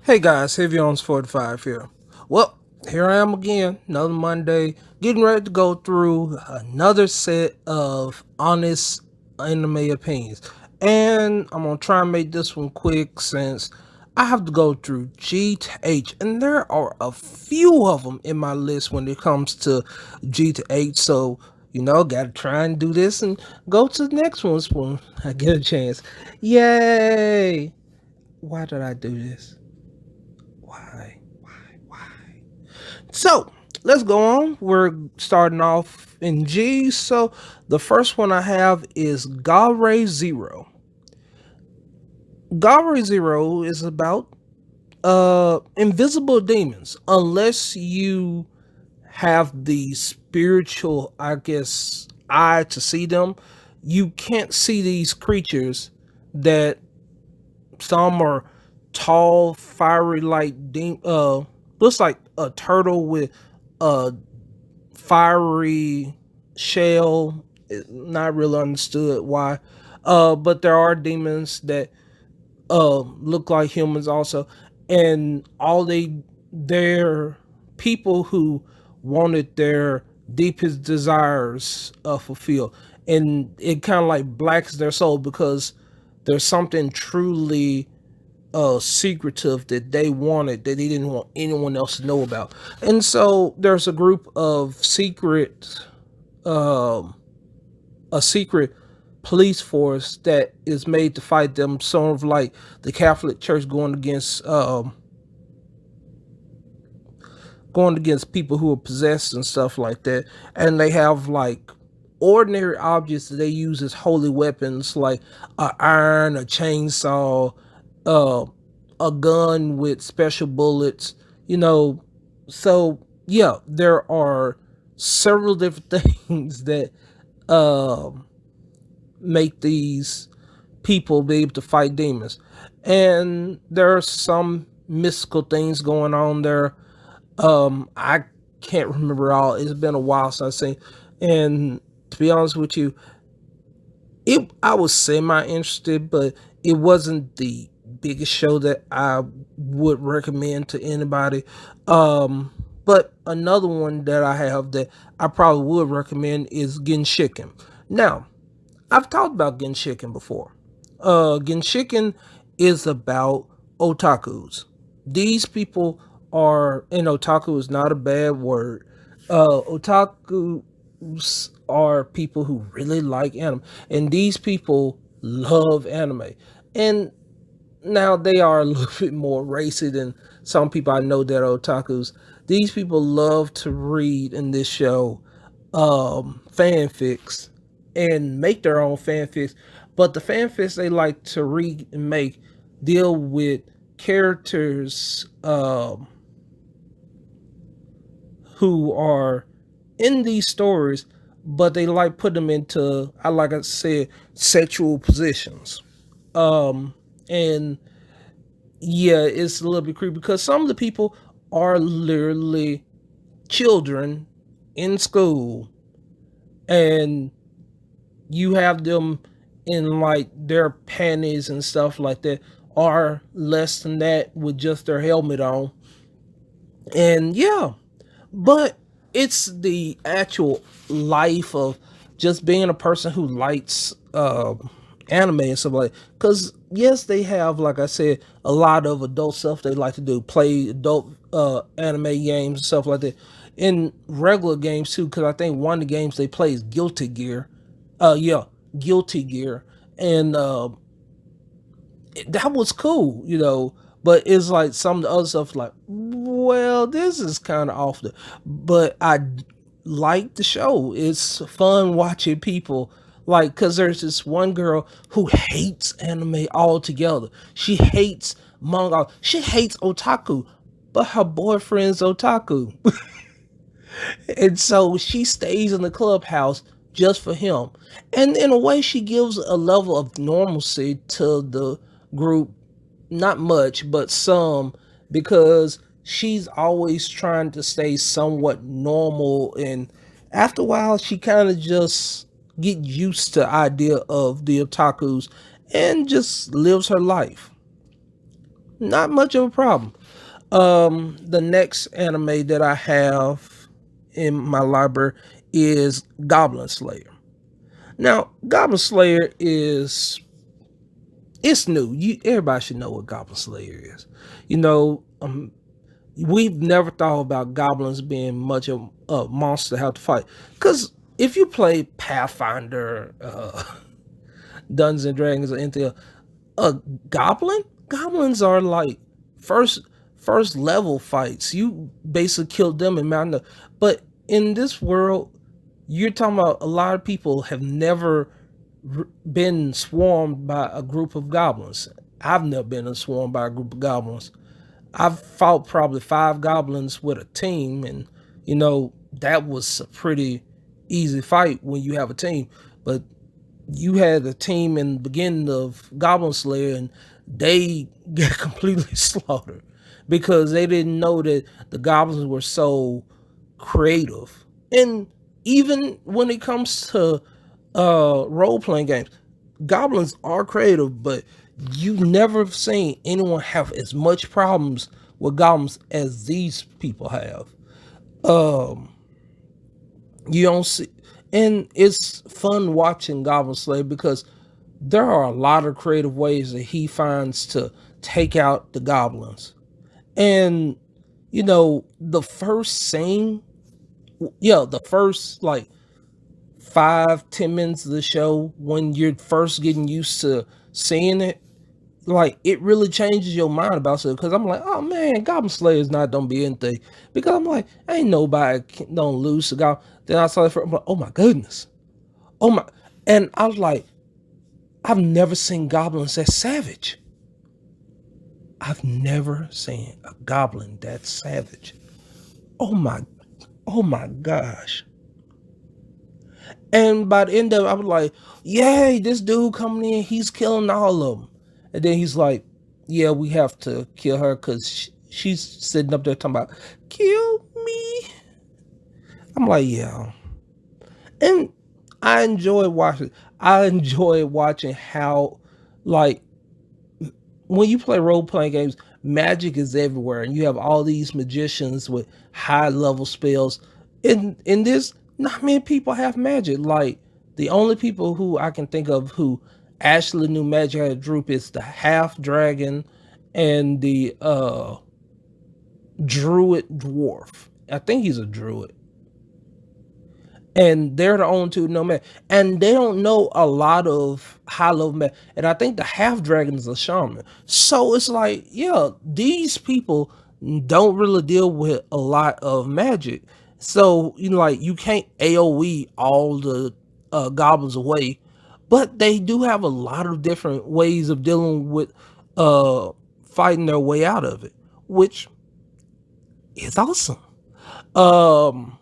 Hey guys, Heavy 45 here. Well, here I am again, another Monday, getting ready to go through another set of honest anime opinions. And I'm gonna try and make this one quick since I have to go through G to H, and there are a few of them in my list when it comes to G to H. So, gotta try and do this and go to the next one when I get a chance. Yay! Why did I do this? Why? So let's go on. We're starting off in G. So the first one I have is Galre Zero. Galre Zero is about invisible demons. Unless you have the spiritual, I guess, eye to see them, you can't see these creatures that some are tall, fiery like looks like a turtle with a fiery shell. Not really understood why. But there are demons that look like humans also, and they're people who wanted their deepest desires fulfilled, and it kind of like blacks their soul because there's something truly secretive that they wanted that they didn't want anyone else to know about. And so there's a group of um, a secret police force that is made to fight them, sort of like the Catholic Church going against people who are possessed and stuff like that. And they have like ordinary objects that they use as holy weapons, like a iron, a chainsaw, uh, a gun with special bullets. You know, so yeah, there are several different things that um make these people be able to fight demons. And there are some mystical things going on there. I can't remember all. It's been a while since I've seen. And to be honest with you, it I was semi interested, but it wasn't the biggest show that I would recommend to anybody. But another one that I have that I probably would recommend is Genshiken. Now, I've talked about Genshiken before. Genshiken is about otakus. These people are, and otaku is not a bad word. Otakus are people who really like anime, and these people love anime. And now they are a little bit more racy than some people I know that are otakus. These people love to read in this show fanfics and make their own fanfics, but the fanfics they like to read and make deal with characters who are in these stories, but they like put them into, I like I said, sexual positions. And yeah, it's a little bit creepy because some of the people are literally children in school, and you have them in like their panties and stuff like that, or less than that with just their helmet on. And yeah, but it's the actual life of just being a person who likes anime and stuff like. Because yes, they have, like I said, a lot of adult stuff they like to do, play adult anime games and stuff like that. In regular games too, because I think one of the games they play is Guilty Gear. Yeah, Guilty Gear, and that was cool, you know. But it's like some of the other stuff, like, well, this is kind of off the. But I like the show. It's fun watching people like, cause there's this one girl who hates anime altogether. She hates manga. She hates otaku, but her boyfriend's otaku. And so she stays in the clubhouse just for him. And in a way, she gives a level of normalcy to the group. Not much, but some, because she's always trying to stay somewhat normal. And after a while, she kind of just get used to the idea of the otakus and just lives her life. not much of a problem. The next anime that I have in my library is Goblin Slayer. Now, Goblin Slayer is it's new. Everybody should know what Goblin Slayer is. You know, we've never thought about goblins being much of a monster to have to fight. Because if you play Pathfinder, Dungeons and Dragons, or anything, a goblins are like first first level fights. You basically killed them in Mountain. But in this world, you're talking about a lot of people have never been swarmed by a group of goblins. I've never been swarmed by a group of goblins. I've fought probably five goblins with a team, and that was a pretty easy fight when you have a team. But you had a team in the beginning of Goblin Slayer, and they get completely slaughtered because they didn't know that the goblins were so creative. And even when it comes to role playing games, goblins are creative, but you never seen anyone have as much problems with goblins as these people have. Um, you don't see, and it's fun watching Goblin Slayer because there are a lot of creative ways that he finds to take out the goblins. And the first scene, yeah, the first like 5-10 minutes of the show when you're first getting used to seeing it, like it really changes your mind about it. Because I'm like, oh man, Goblin Slayer is not gonna be anything. Because I'm like, ain't nobody don't lose to Goblin. Then I saw it I'm like, oh my goodness, oh my, and I was like, I've never seen goblins that savage. I've never seen a goblin that savage. Oh my, oh my gosh. And by the end of it, I was like, yay, this dude coming in, he's killing all of them. And then he's like, yeah, we have to kill her because she's sitting up there talking about, kill me. I'm like, yeah. And I enjoy watching how, like, when you play role playing games, magic is everywhere, and you have all these magicians with high level spells. In this, not many people have magic. Like the only people who I can think of who actually knew magic at a droop is the half dragon and the druid dwarf. I think he's a druid, and they're the only two know man, and they don't know a lot of high level man. And I think the half dragon is a shaman. So it's like, yeah, these people don't really deal with a lot of magic. So like you can't AOE all the goblins away, but they do have a lot of different ways of dealing with uh fighting their way out of it, which is awesome. Um,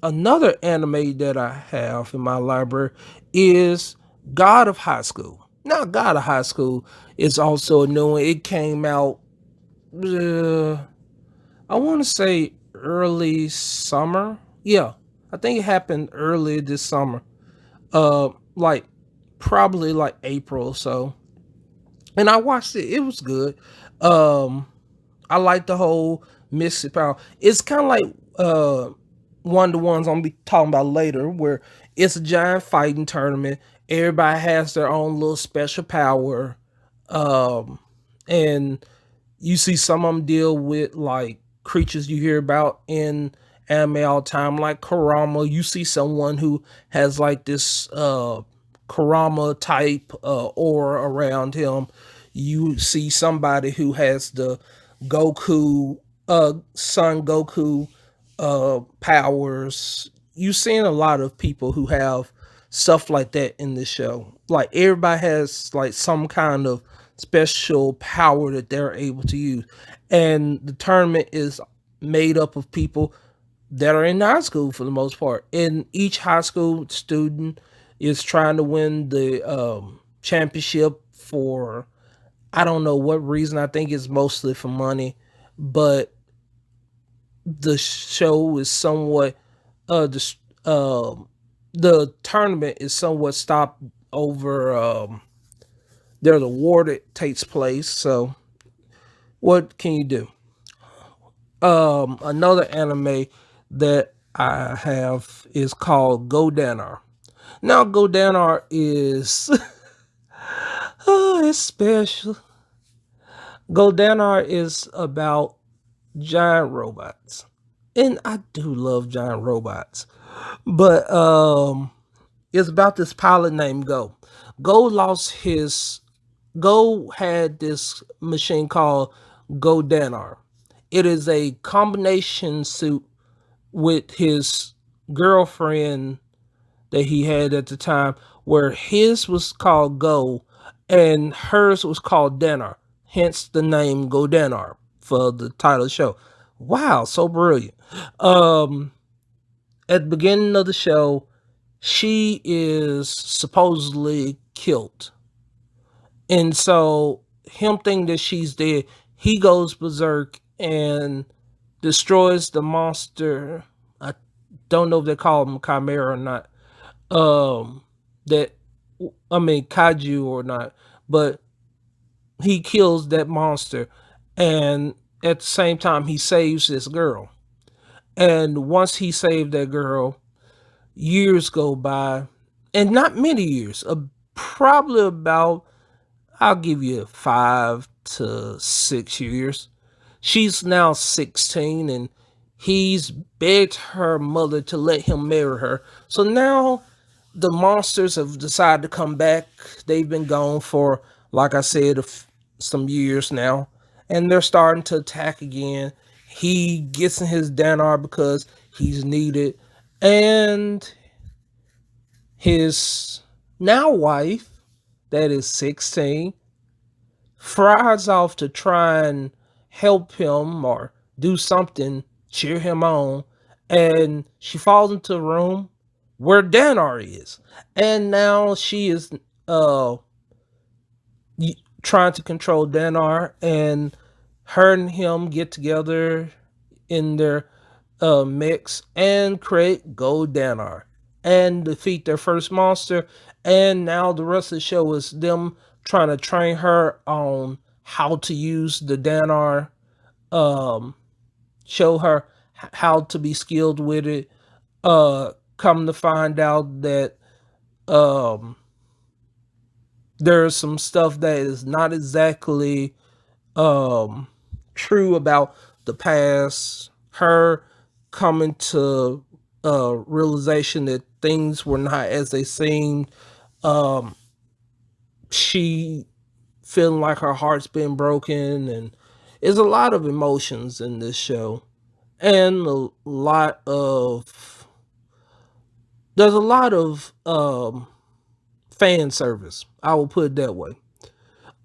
Another anime that I have in my library is God of High School. Now, God of High School is also a new one. It came out, uh, I want to say early summer. Yeah, I think it happened early this summer. Like probably like April or so. And I watched it. It was good. Um, I like the whole mystic power. It's kind of like one of the ones I'm gonna be talking about later, where it's a giant fighting tournament. Everybody has their own little special power, um, and you see some of them deal with like creatures you hear about in anime all the time, like Karama. You see someone who has like this Karama type aura around him. You see somebody who has the Goku, Son Goku powers. You've seen a lot of people who have stuff like that in this show. Like everybody has like some kind of special power that they're able to use. And the tournament is made up of people that are in high school for the most part. And each high school student is trying to win the championship for, I don't know what reason. I think it's mostly for money, but the show is somewhat uh the the tournament is somewhat stopped over there's a war that takes place. So What can you do? Another anime that I have is called Godanar. Now, Godanar is it's special. Godanar is about giant robots, and I do love giant robots. But it's about this pilot named Go. Go lost his Go had this machine called Godanar. It is a combination suit with his girlfriend that he had at the time, where his was called Go and hers was called Danar. Hence the name Godanar for the title of the show. Wow, so brilliant. Um, at the beginning of the show, she is supposedly killed. And so him thinking that she's dead, he goes berserk and destroys the monster. I don't know if they call him Chimera or not. That I mean kaiju or not, but he kills that monster, and at the same time he saves this girl. And once he saved that girl, years go by, and not many years, probably about, I'll give you 5 to 6 years. She's now 16 and he's begged her mother to let him marry her. So now the monsters have decided to come back. They've been gone for, like I said, some years now, and they're starting to attack again. He gets in his Danar because he's needed, and his now wife, that is 16, flies off to try and help him or do something, cheer him on, and she falls into a room where Danar is. And now she is uh trying to control Danar, and her and him get together in their mix and create Gold Danar and defeat their first monster. And now the rest of the show is them trying to train her on how to use the Danar, um, show her how to be skilled with it. Come to find out that um, there's some stuff that is not exactly um, true about the past. Her coming to realization that things were not as they seemed. Um, she feeling like her heart's been broken, and there's a lot of emotions in this show, and a lot of there's a lot of fan service. I will put it that way.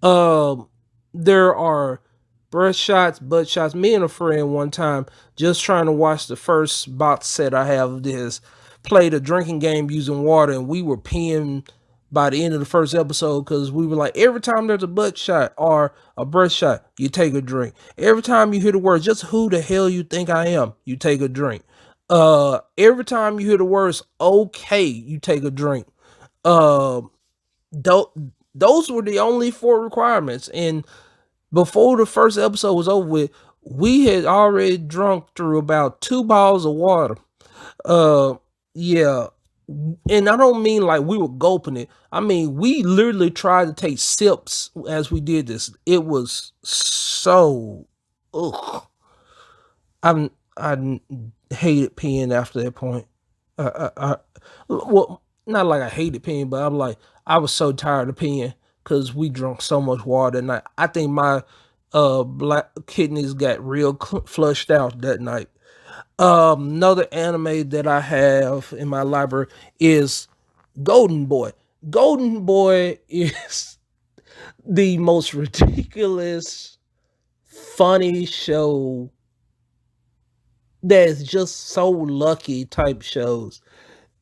Um, there are breast shots, butt shots. Me and a friend one time just trying to watch the first box set I have of this, played a drinking game using water, and we were peeing by the end of the first episode because we were like, every time there's a butt shot or a breast shot, you take a drink. Every time you hear the words, just who the hell you think I am, you take a drink. Every time you hear the words okay, you take a drink. Uh, th- those were the only four requirements. And before the first episode was over with, we had already drunk through about 2 bottles of water. Uh, yeah. And I don't mean like we were gulping it. I mean, we literally tried to take sips as we did this. It was so, ugh. I hated peeing after that point. Well, not like I hated peeing, but I'm like, I was so tired of peeing because we drunk so much water, and I think my black kidneys got real flushed out that night. Another anime that I have in my library is Golden Boy. Golden Boy is the most ridiculous, funny show that is just so lucky type shows.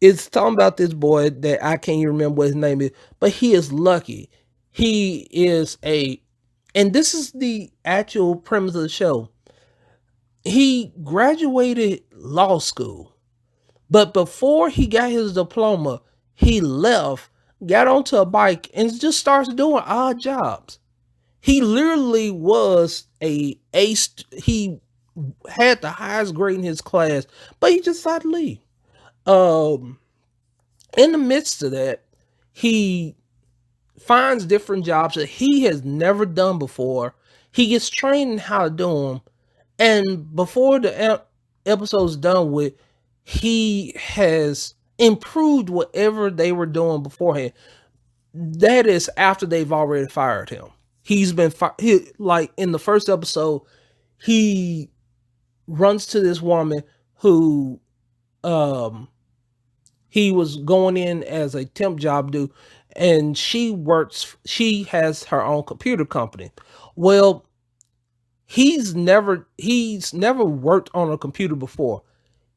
It's talking about this boy that I can't even remember what his name is, but he is lucky. He is a, and this is the actual premise of the show. He graduated law school, but before he got his diploma, he left, got onto a bike, and just starts doing odd jobs. He literally was a ace. He had the highest grade in his class, but he just decided to leave. Um, in the midst of that, he finds different jobs that he has never done before. He gets trained in how to do them, and before the episode's done with, he has improved whatever they were doing beforehand. That is after they've already fired him. He's been like in the first episode, he runs to this woman who um he was going in as a temp job do, and she has her own computer company. Well, he's never worked on a computer before.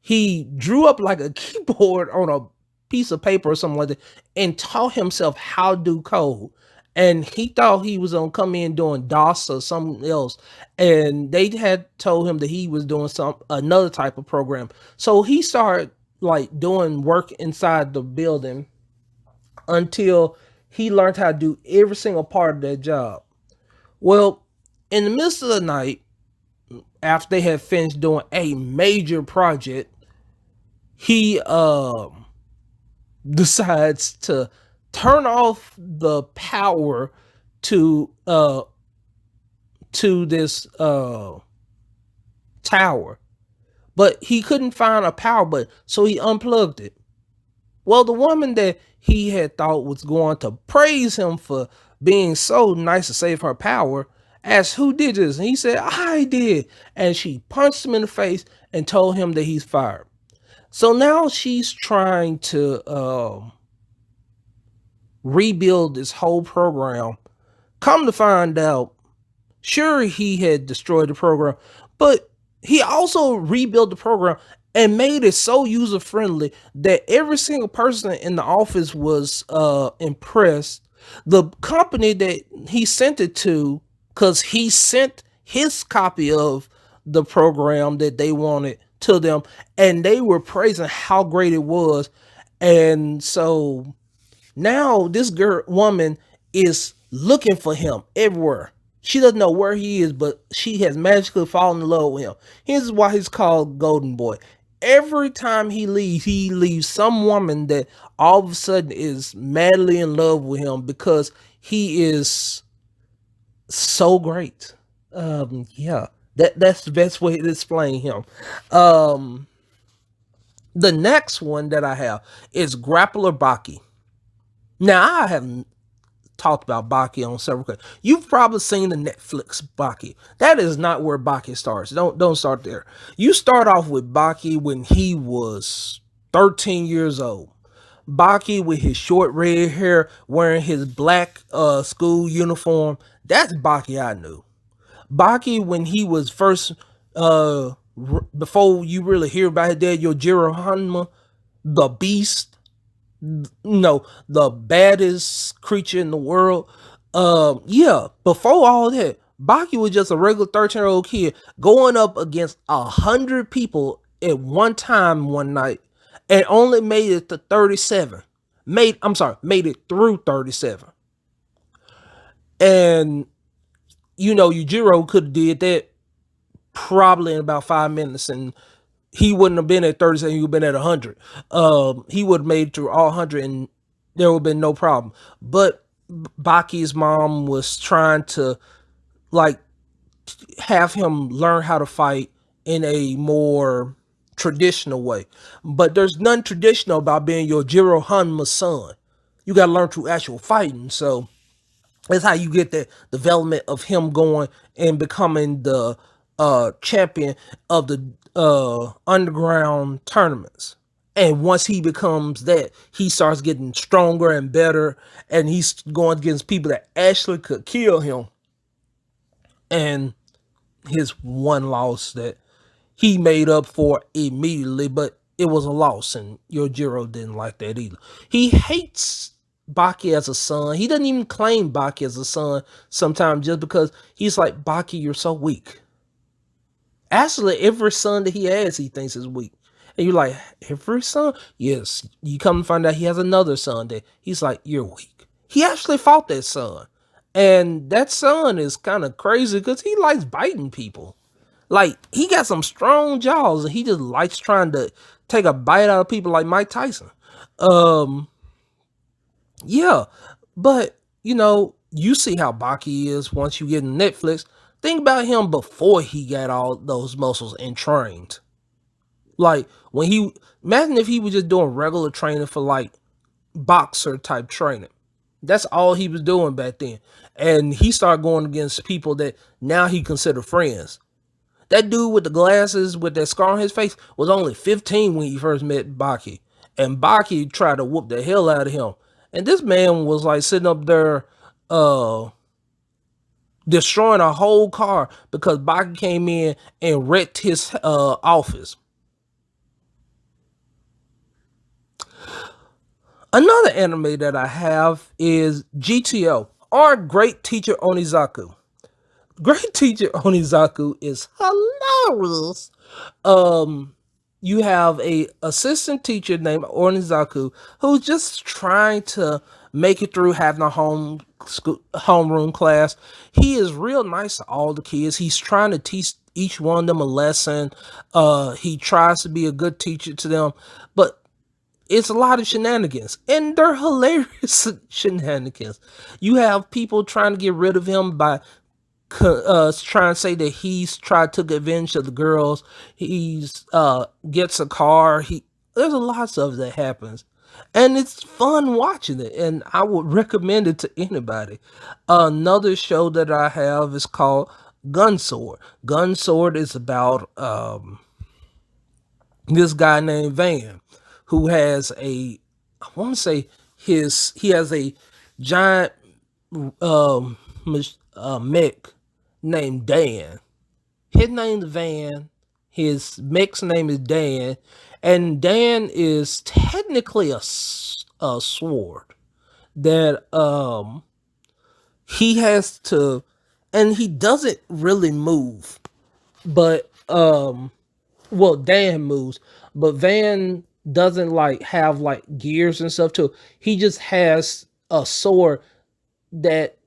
He drew up like a keyboard on a piece of paper or something like that and taught himself how to do code. And he thought he was gonna come in doing DOS or something else. And they had told him that he was doing some another type of program. So he started like doing work inside the building until he learned how to do every single part of that job. Well, in the midst of the night, after they had finished doing a major project, he decides to turn off the power to this tower, but he couldn't find a power button, so he unplugged it. Well, the woman that he had thought was going to praise him for being so nice to save her power asked who did this, and he said, I did. And she punched him in the face and told him that he's fired. So now she's trying to rebuild this whole program. Come to find out, sure, he had destroyed the program, but he also rebuilt the program and made it so user friendly that every single person in the office was impressed. The company that he sent it to, because he sent his copy of the program that they wanted to them, and they were praising how great it was. And so now this woman is looking for him everywhere. She doesn't know where he is, but she has magically fallen in love with him. Here's why he's called Golden Boy. Every time he leaves some woman that all of a sudden is madly in love with him because he is so great. Yeah, that's the best way to explain him. Um, the next one that I have is Grappler Baki. Now I have talked about Baki on several occasions. You've probably seen the Netflix Baki. That is not where Baki starts. Don't start there. You start off with Baki when he was 13 years old. Baki with his short red hair, wearing his black school uniform. That's Baki I knew. Baki when he was first before you really hear about his dad, Yojiro Hanma, the beast, no, the baddest creature in the world. Yeah, before all that, Baki was just a regular 13-year-old kid going up against 100 people at one time one night, and only made it to 37. Made it through 37. And Yujiro could have did that probably in about 5 minutes, and he wouldn't have been at 37. He would have been at 100. He would have made it through all 100, and there would have been no problem. But Baki's mom was trying to like have him learn how to fight in a more traditional way. But there's nothing traditional about being your Jiro Hanma's son. You got to learn through actual fighting. So that's how you get the development of him going and becoming the champion of the underground tournaments. And once he becomes that, he starts getting stronger and better, and he's going against people that actually could kill him. And his one loss that he made up for immediately, but it was a loss, and Yojiro didn't like that either. He hates Baki as a son. He doesn't even claim Baki as a son sometimes just because he's like, Baki, you're so weak. Actually, every son that he has, he thinks is weak. And you're like, every son? Yes. You come to find out he has another son that he's like, you're weak. He actually fought that son. And that son is kind of crazy because he likes biting people. Like he got some strong jaws, and he just likes trying to take a bite out of people like Mike Tyson. Um, yeah, but you see how Baki is once you get in Netflix. Think about him before he got all those muscles and trained. Like when he imagine if he was just doing regular training for like boxer type training. That's all he was doing back then. And he started going against people that now he considered friends. That dude with the glasses with that scar on his face was only 15 when he first met Baki. And Baki tried to whoop the hell out of him. And this man was like sitting up there destroying a whole car because Baki came in and wrecked his office. Another anime that I have is GTO, or Great Teacher Onizaku. Great Teacher Onizaku is hilarious. Um, you have a assistant teacher named Onizaku who's just trying to make it through having a homeroom class. He is real nice to all the kids. He's trying to teach each one of them a lesson. He tries to be a good teacher to them, but it's a lot of shenanigans, and they're hilarious shenanigans. You have people trying to get rid of him by trying to say that he's tried to take advantage of the girls. He's gets a car. He There's a lot of that happens, and it's fun watching it. And I would recommend it to anybody. Another show that I have is called Gunsword. Gunsword is about this guy named Van, who has I want to say he has a giant mech named Dan. His name's Van. His mech's name is Dan, and Dan is technically a sword that he has to, and he doesn't really move, but well, Dan moves, but Van doesn't like have like gears and stuff too. He just has a sword that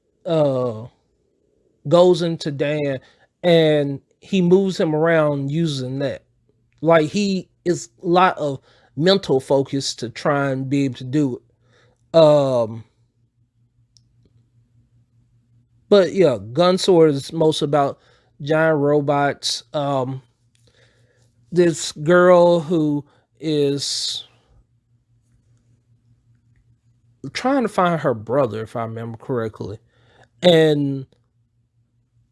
goes into Dan, and he moves him around using that. Like he is a lot of mental focus to try and be able to do it. But yeah, Gunsword is most about giant robots. This girl who is trying to find her brother, if I remember correctly, and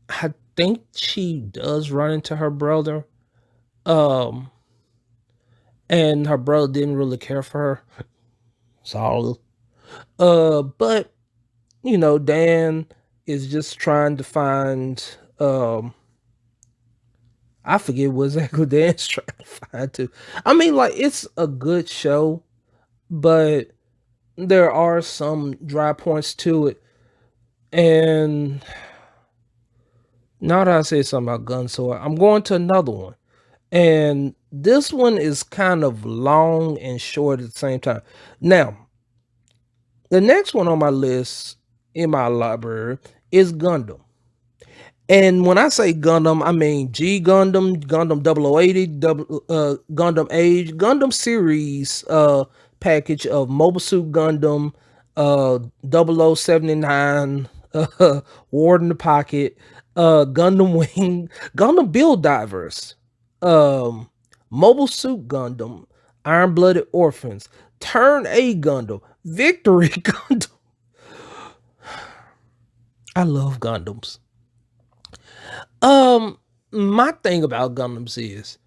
I think she does run into her brother. Um, and her brother didn't really care for her. So, but Dan is just trying to find. I forget what exactly Dan's trying to find too. I mean, like it's a good show, but there are some dry points to it. And now that I say something about Gunsword, I'm going to another one. And this one is kind of long and short at the same time. Now, the next one on my list in my library is Gundam. And when I say Gundam, I mean G Gundam, Gundam 0080, Gundam Age, Gundam series package of Mobile Suit Gundam, 0079, War in the Pocket, Gundam Wing, Gundam Build Divers, um, Mobile Suit Gundam, Iron Blooded Orphans, Turn A Gundam, Victory Gundam. I love Gundams. Um, my thing about Gundams is,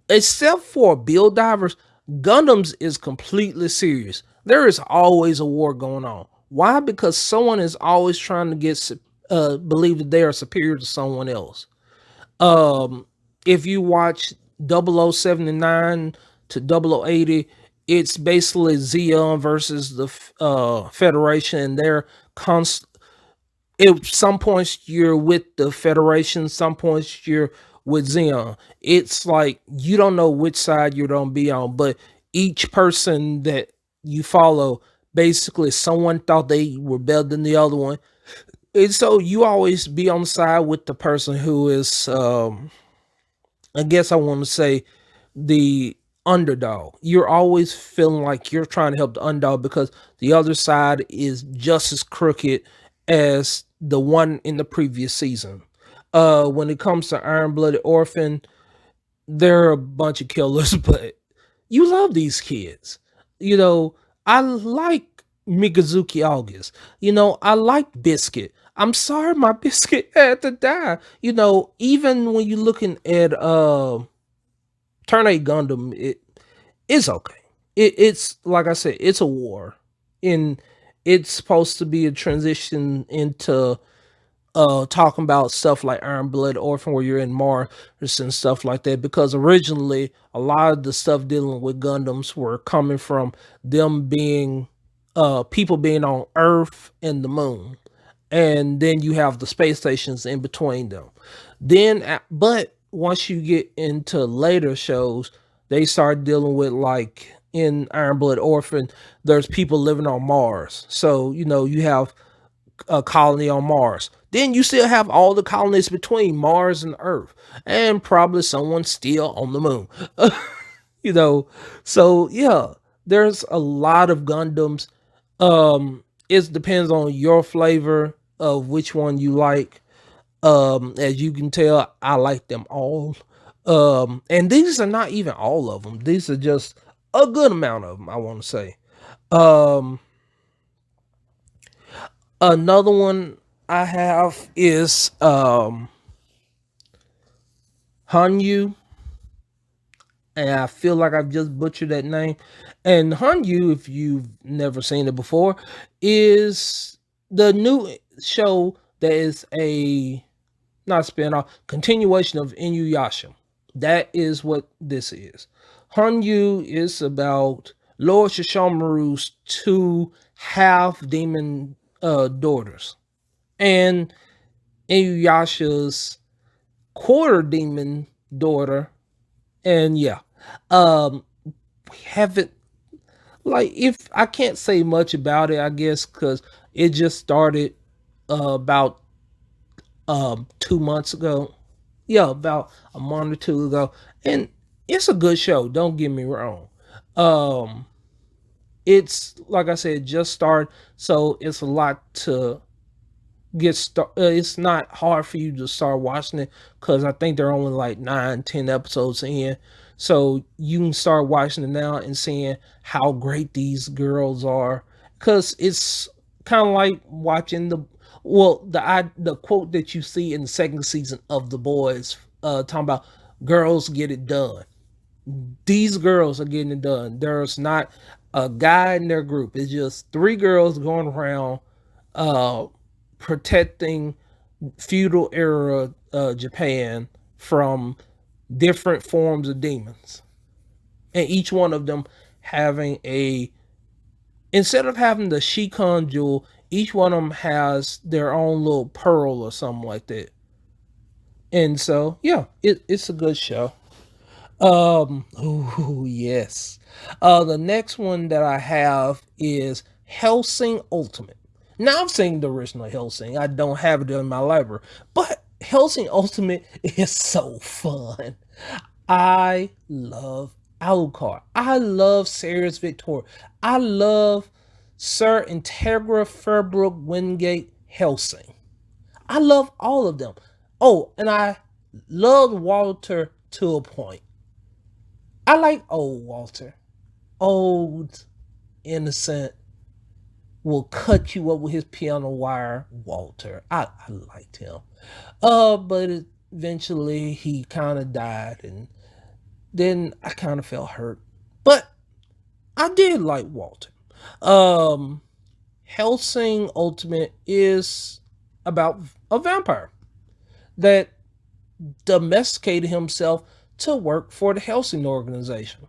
except for Build Divers, Gundams is completely serious. There is always a war going on. Why? Because someone is always trying to believe that they are superior to someone else. Um, if you watch 0079 to 0080, it's basically Xeon versus the Federation, and they're const at some points you're with the Federation, some points you're with Xeon. It's like you don't know which side you're gonna be on, but each person that you follow, basically someone thought they were better than the other one. And so you always be on the side with the person who is, I guess I want to say, the underdog. You're always feeling like you're trying to help the underdog because the other side is just as crooked as the one in the previous season. When it comes to Iron Blooded Orphan, they're a bunch of killers, but you love these kids. You know, I like Mikazuki August. I like Biscuit. I'm sorry my Biscuit had to die. Even when you're looking at Turn A Gundam, it's okay. It's like I said, it's a war. And it's supposed to be a transition into talking about stuff like Iron Blood Orphan where you're in Mars and stuff like that, because originally a lot of the stuff dealing with Gundams were coming from them being people being on Earth and the moon, and then you have the space stations in between them. But once you get into later shows, they start dealing with, like in Iron Blood Orphan, there's people living on Mars. So you have a colony on Mars. Then you still have all the colonies between Mars and Earth, and probably someone still on the moon. you know, so yeah, there's a lot of Gundams. It depends on your flavor of which one you like. As you can tell, I like them all. And these are not even all of them. These are just a good amount of them, I want to say. Um, Another one I have is Hanyu, and I feel like I've just butchered that name. And Hanyu, if you've never seen it before, is the new show that is a not spin-off, continuation of Inuyasha. That is what this is. Hanyu is about Lord Shishomaru's two half demon daughters, and Inuyasha's quarter demon daughter. And yeah, um, we haven't, like, if I can't say much about it, I guess, because it just started about 2 months ago. Yeah, about a month or two ago, and it's a good show. Don't get me wrong. Um, it's like I said, just started, so it's a lot to it's not hard for you to start watching it because I think they're only like 9, 10 episodes in, so you can start watching it now and seeing how great these girls are, because it's kind of like watching the quote that you see in the second season of The Boys, talking about girls get it done. These girls are getting it done. There's not a guy in their group. It's just three girls going around uh protecting feudal era Japan from different forms of demons, and each one of them having a instead of having the Shikon jewel, each one of them has their own little pearl or something like that. And so, yeah, it's a good show. Oh yes. The next one that I have is Hellsing Ultimate. Now I've seen the original Hellsing. I don't have it in my library, but Hellsing Ultimate is so fun. I love Alucard. I love Sirius Victor. I love Sir Integra Fairbrook Wingate Hellsing. I love all of them. Oh, and I love Walter to a point. I like old Walter. Old, innocent, will cut you up with his piano wire Walter. I liked him. But eventually he kind of died, and then I kind of felt hurt. But I did like Walter. Um, Helsing Ultimate is about a vampire that domesticated himself to work for the Helsing organization.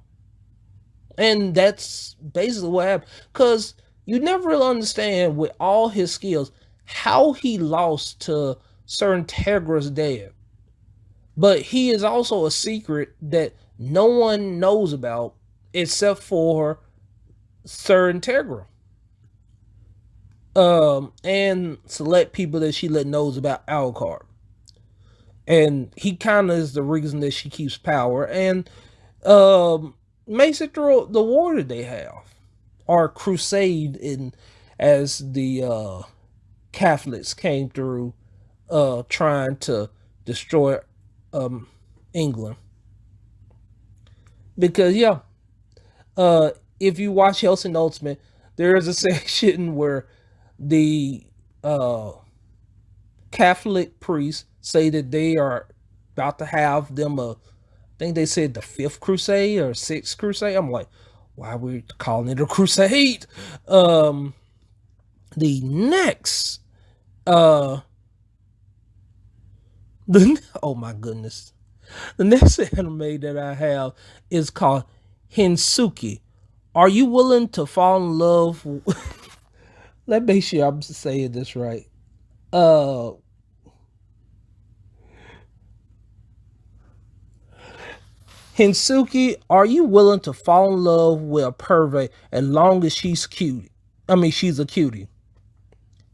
And that's basically what happened. Because you never really understand, with all his skills, how he lost to Sir Integra's dad. But he is also a secret that no one knows about except for Sir Integra. and select people that she let knows about Alucard. And he kind of is the reason that she keeps power and makes it through the war that they have, or crusade, in as the Catholics came through trying to destroy England. Because yeah, uh, if you watch Hellsing Ultimate, there is a section where the uh, Catholic priests say that they are about to have them a, I think they said the fifth crusade or sixth crusade. I'm like, why are we calling it a crusade? Um, the next, uh, oh my goodness, the next anime that I have is called Hinsuki. Are you willing to fall in love? Let me make sure I'm saying this right. Uh, Hinsuki, are you willing to fall in love with a pervert as long as she's cute? I mean, she's a cutie.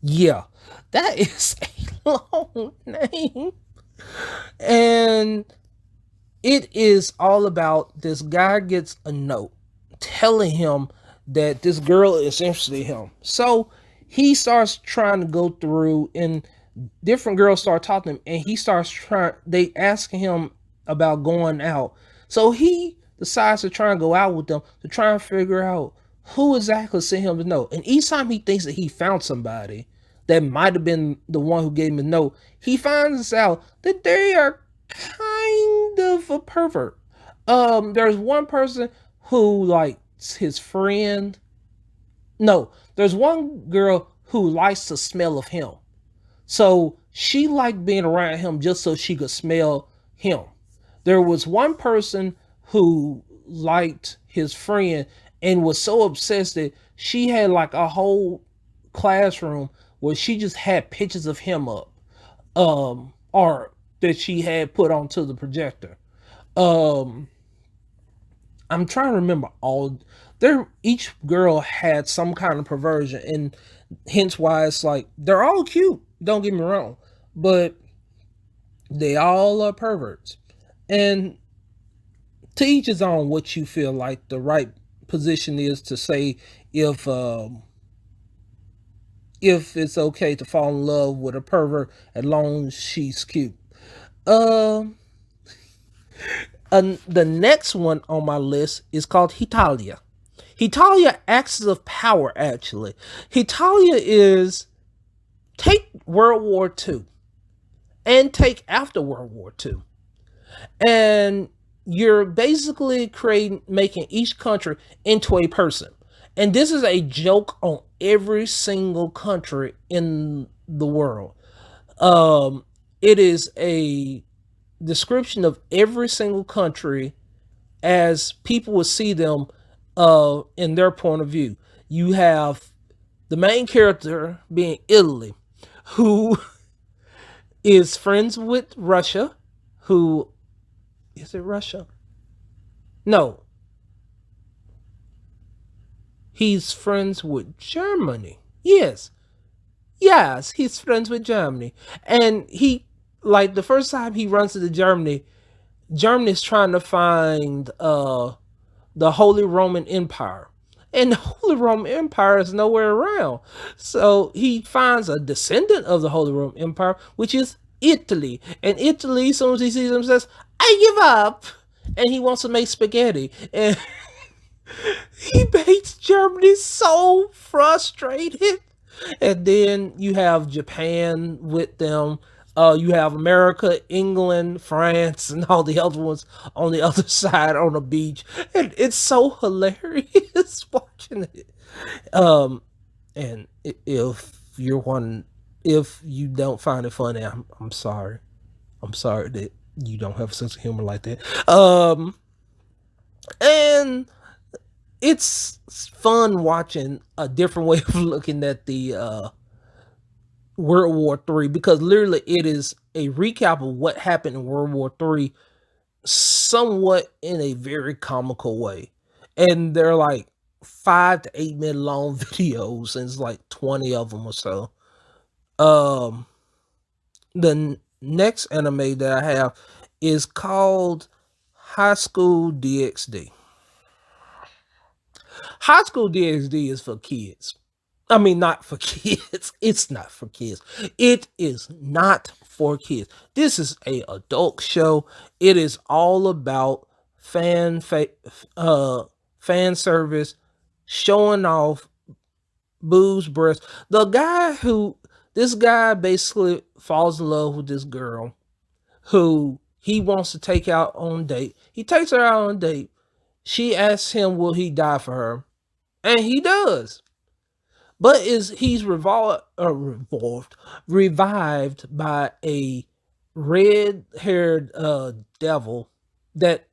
Yeah, that is a long name. And it is all about this guy gets a note telling him that this girl is interested in him. So he starts trying to go through, and different girls start talking to him, and he starts trying. They ask him about going out, so he decides to try and go out with them to try and figure out who exactly sent him the note. And each time he thinks that he found somebody that might have been the one who gave him the note, he finds out that they are kind of a pervert. There's one person who likes his friend. No, there's one girl who likes the smell of him. So she liked being around him just so she could smell him. There was one person who liked his friend and was so obsessed that she had like a whole classroom where she just had pictures of him up, or that she had put onto the projector. Um, I'm trying to remember all. There, each girl had some kind of perversion, and hence why it's like they're all cute. Don't get me wrong, but they all are perverts. And to each his own, what you feel like the right position is to say if if it's okay to fall in love with a pervert as long as she's cute. Um, the next one on my list is called Hitalia. Hitalia acts of power, actually. Hitalia is take World War II and take after World War II. And you're basically creating, making each country into a person. And this is a joke on every single country in the world. Um, it is a description of every single country as people will see them in their point of view. You have the main character being Italy, who is friends with Russia, who is it Russia? No, he's friends with Germany. Yes, yes, he's friends with Germany. And he, like, the first time he runs into Germany, Germany's trying to find the Holy Roman Empire. And the Holy Roman Empire is nowhere around. So he finds a descendant of the Holy Roman Empire, which is Italy. And Italy, as soon as he sees him, says, I give up. And he wants to make spaghetti. And he makes Germany so frustrated. And then you have Japan with them. You have America, England, France, and all the other ones on the other side on the beach, and it's so hilarious watching it. Um, and if you're one, if you don't find it funny, I'm sorry. I'm sorry that you don't have a sense of humor like that. And it's fun watching a different way of looking at the World War III, because literally it is a recap of what happened in World War III, somewhat in a very comical way. And they're like 5 to 8 minute long videos, and it's like 20 of them or so. Um, the next anime that I have is called High School DxD. High School DxD is for kids. I mean, not for kids. It's not for kids. It is not for kids. This is a adult show. It is all about fan fa- uh fan service, showing off boobs, breasts. This guy basically falls in love with this girl who he wants to take out on a date. He takes her out on a date. She asks him, will he die for her? And he does. But is he's revived by a red-haired devil that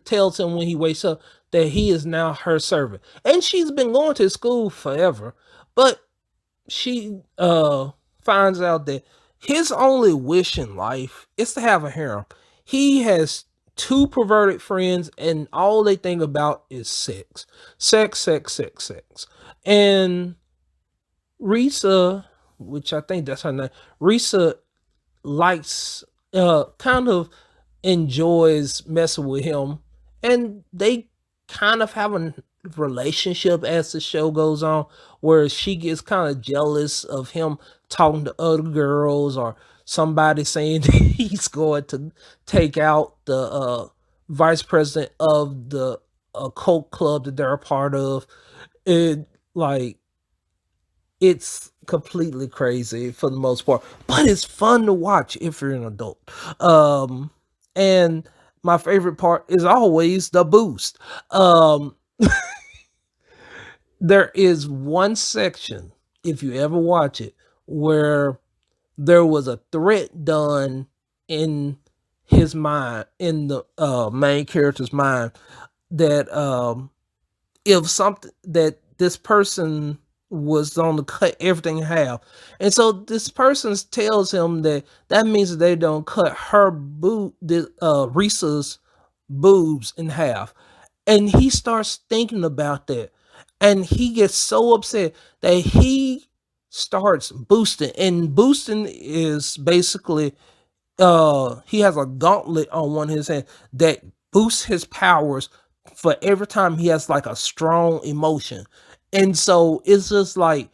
tells him when he wakes up that he is now her servant. And she's been going to school forever, but she finds out that his only wish in life is to have a harem. He has two perverted friends, and all they think about is sex. Sex, sex, sex, sex. And Risa, which I think that's her name, Risa likes kind of enjoys messing with him, and they kind of have a relationship as the show goes on, where she gets kind of jealous of him talking to other girls, or somebody saying that he's going to take out the vice president of the cult club that they're a part of. It like it's completely crazy for the most part, but it's fun to watch if you're an adult. Um, and my favorite part is always the boost. Um, there is one section, if you ever watch it, where there was a threat done in his mind, in the main character's mind, that if something that this person was on to cut everything in half. And so this person tells him that that means that they don't cut Risa's boobs in half. And he starts thinking about that. And he gets so upset that he starts boosting. And boosting is basically he has a gauntlet on one of his hands that boosts his powers for every time he has like a strong emotion. And so it's just like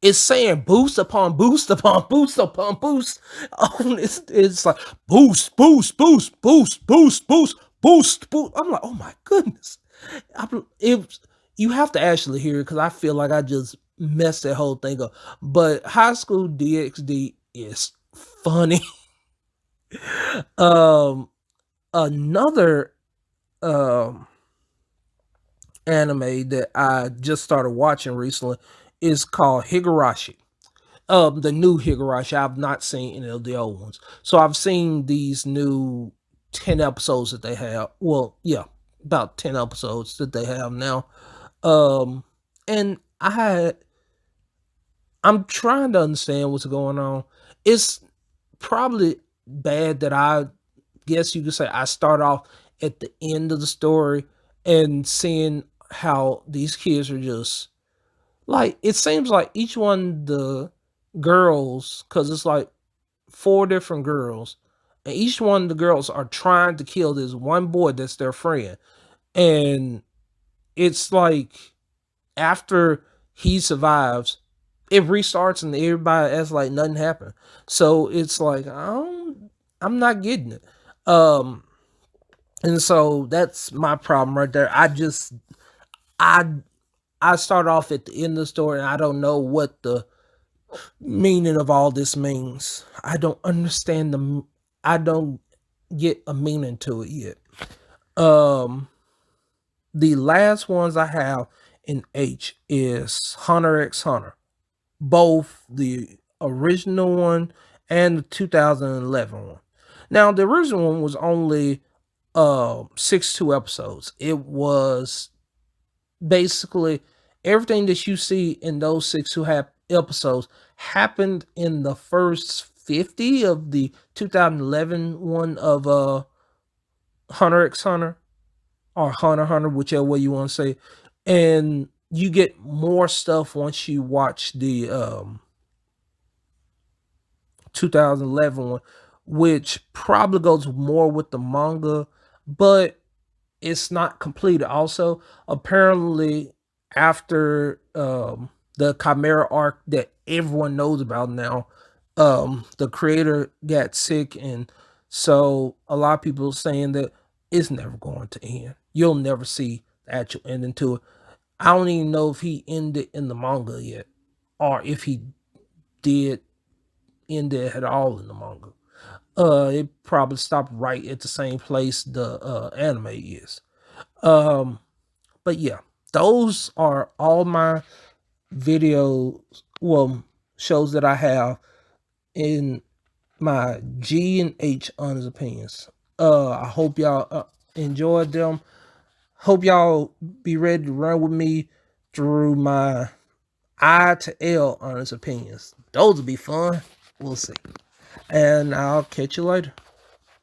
it's saying boost upon boost upon boost upon boost. Oh, it's like boost, boost, boost, boost, boost, boost, boost, boost. I'm like, oh my goodness. If you have to actually hear it, because I feel like I just messed that whole thing up. But High School DxD is funny. um Another um anime that I just started watching recently is called Higurashi. The new Higurashi. I've not seen any of the old ones. So I've seen these new 10 episodes that they have. Well, yeah, about 10 episodes that they have now. Um and I'm trying to understand what's going on. It's probably bad that I guess you could say I start off at the end of the story and seeing how these kids are just like it seems like each one the girls, because it's like four different girls, and each one of the girls are trying to kill this one boy that's their friend. And it's like after he survives, it restarts and everybody acts like nothing happened. So it's like I'm not getting it. Um and so that's my problem right there. I I start off at the end of the story and I don't know what the meaning of all this means. I don't understand I don't get a meaning to it yet. Um the last ones I have in H is Hunter x Hunter. Both the original one and the 2011 one. Now the original one was only 62 episodes. It was basically everything that you see in those 6 episodes happened in the first 50 of the 2011 one of Hunter x Hunter, or Hunter x Hunter, whichever way you want to say. and you get more stuff once you watch the 2011 one, which probably goes more with the manga, but it's not completed. Also, apparently, after the Chimera arc that everyone knows about now, the creator got sick, and so a lot of people saying that it's never going to end. You'll never see the actual ending to it. I don't even know if he ended in the manga yet, or if he did end it at all in the manga. It probably stopped right at the same place the anime is. Um, but yeah, those are all my videos, well, shows that I have in my G and H honest opinions. I hope y'all enjoyed them. Hope y'all be ready to run with me through my I to L honest opinions. Those will be fun. We'll see. And I'll catch you later.